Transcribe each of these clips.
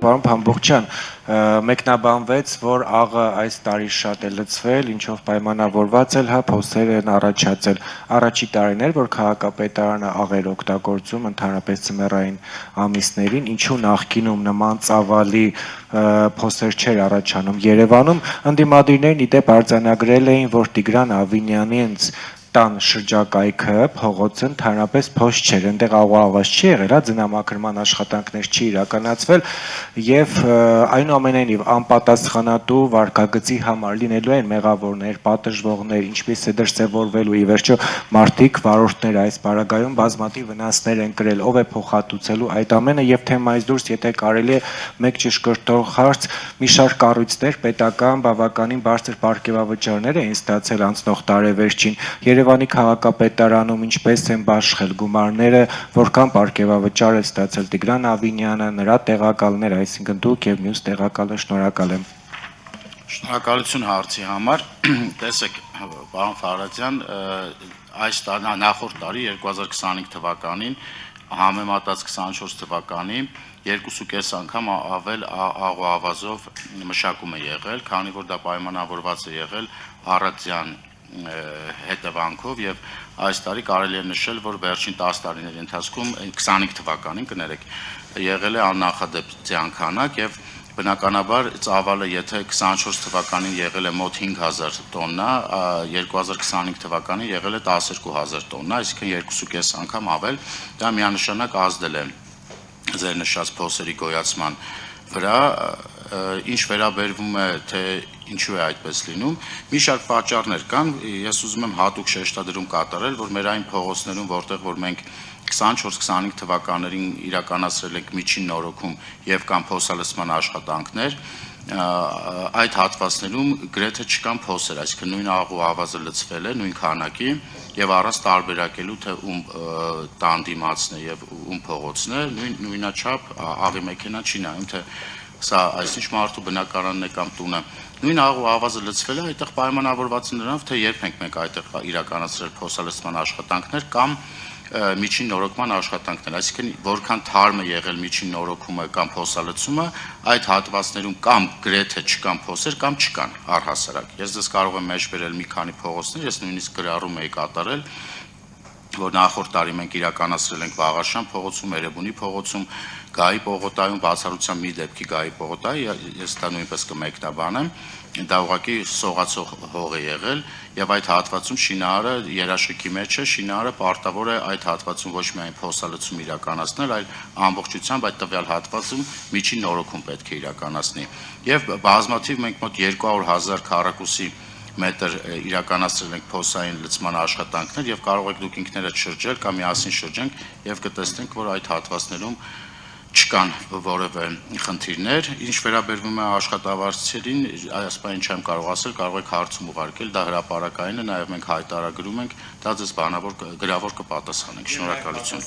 պարոն Փամբոխյան, մեկնաբանվեց, որ աղը այս տարի շատ է լցվել, ինչով պայմանավորված էլ փոսեր են առաջացել։ Առաջի տարիներ, որ քաղաքապետարանը աղեր օգտագործում ընդհանրապես ձմեռային ամիսներին, ինչու նախկինում նման ծավալի փոսեր չէր առաջանում Երևանում, ընդդիմադիրներն ի դեպ արձանագրել էին, որ Տիգրան Ավինյանի տան շրջակայքը փողոցը ընդհանրապես փոս չէր, այնտեղ աղավաս չի եղել, ձնամաքրման աշխատանքներ չի իրականացվել եւ այնուամենայնիվ անպատասխանատու վարքագծի համար լինելու են մեղավորներ, պատժվողներ, ինչպես է դրսևորվելու ի վերջո մարդիկ վարորդներ այս բարագայում բազմաթիվ վնասներ են կրել, ով է փոխհատուցելու այդ ամենը եւ թեմայից դուրս, եթե կարելի է մեկ ճշգրտող հարց, մի շարք կառույցներ պետական բավականին բարձր պարգևավճարներ էին ստացել անցնող տարեվերջին Երևանի քաղաքապետարանում ինչպես են բաշխել գումարները, որքան պարգևավճար է ստացել Տիգրան Ավինյանը, նրա տեղակալները, այսինքն դուք եւ մյուս տեղակալը, շնորհակալ եմ։ Շնորհակալություն հարցի համար։ Տեսեք, պարոն Ֆարադյան, այս նախորդ տարի 2025 թվականին համեմատած 24 թվականի 2.5 անգամ ավել աղոավազով մշակում է եղել, քանի որ դա պայմանավորված է եղել առատյան հետևանքով եւ այս տարի կարելի է նշել, որ վերջին 10 տարիների ընթացքում 25 թվականին կներեք եղել է աննախադեպ ձյանքանակ եւ բնականաբար ծավալը եթե 24 թվականին եղել է մոտ 5000 տոննա, 2025 թվականին եղել է 12000 տոննա, այսինքն 2.5 անգամ ավել, դա միանշանակ ազդել է ձեր նշած փոսերի գոյացման վրա, ինչ վերաբերվում է թե ինչու է այդպես լինում, մի շարք պատճառներ կան, ես ուզում եմ հատուկ շեշտադրում կատարել, որ մեր այն փողոցներում, որտեղ որ մենք 24-25 թվականներին իրականացրել ենք միջին նորոգում եւ կամ փոսալցման աշխատանքներ, այդ հատվածներում գրեթե չկան փոսեր, այսինքն նույն աղու ավազը լցվել է նույն քանակի եւ առանց տարբերակելու թե ում տան դիմացն է եւ ում փողոցն է, նույնաչափ աղի մեքենա չի նայում թե սա այսինչ մարդու բնակարանն է կամ տունը նույն աղու ավազը լցվել է, այդտեղ պայմանավորված է նրանով, թե երբ ենք մենք այդտեղ իրականացրել փոսալցման աշխատանքներ կամ միջին նորոգման աշխատանքներ, այսինքն որքան թարմ է եղել միջին նորոգումը կամ փոսալցումը, այդ հատվածներում կամ գրեթե չկան փոսեր կամ չկան առհասարակ։ Ես դες կարող եմ մեջբերել մի քանի փողոցներ, ես նույնիսկ գրառում էի կատարել, որ նախորդ տարի մենք իրականացրել ենք Վաղաշան փողոցում, Էրեբունի փողոցում, Գայի պողոտայում, բացառությամբ մի դեպքի Գայի պողոտայի, ես դա նույնպես կմեկնաբանեմ, դա ուղղակի սողացող հող է եղել եւ այդ հատվածում շինարարը երաշխիքի մեջ է, շինարարը պարտավոր է այդ հատվածում ոչ միայն փոսալցում իրականացնել, այլ ամբողջությամբ այդ տվյալ հատվածում միջին նորոգում պետք է իրականացնի։ Եվ բազմաթիվ մենք մոտ 200,000 քառակուսի մետր իրականացրել ենք փոսային լցման աշխատանքներ եւ կարող եք դուք ինքներդ շրջել կամ միասին շրջենք եւ կտեսնենք, որ այդ հատվածներում չկան որևէ խնդիրներ, ինչ վերաբերվում է աշխատավարձերին, այս բանը չեմ կարող ասել, կարող եք հարցում ուղարկել, դա հրապարակային է, նաեւ մենք հայտարարում ենք, դա ձեզ բանավոր գրավոր կպատասխանենք։ Շնորհակալություն։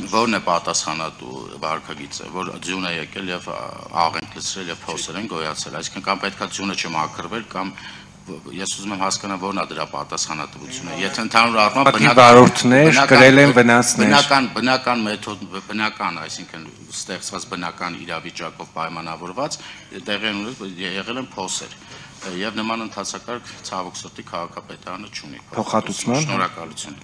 Որն է պատասխանատու վարքագիծը, որ ձյուն է եկել եւ աղ են լցրել եւ փոսեր են գոյացել, այսինքն կամ պետքա ձյունը չմաքրվել կամ ես ուզում եմ հասկանալ որն է դրա պատասխանատվությունը։ Եթե ընդհանուր առմամբ վարորդներ կրել են վնասներ, բնական մեթոդ, բնական, այսինքն ստեղծված բնական իրավիճակով պայմանավորված տեղի եղել են փոսեր եւ նման ընթացակարգ ցավոք սրտի քաղաքապետարանը չունի։ Փոխհատուցման։ Շնորհակալություն։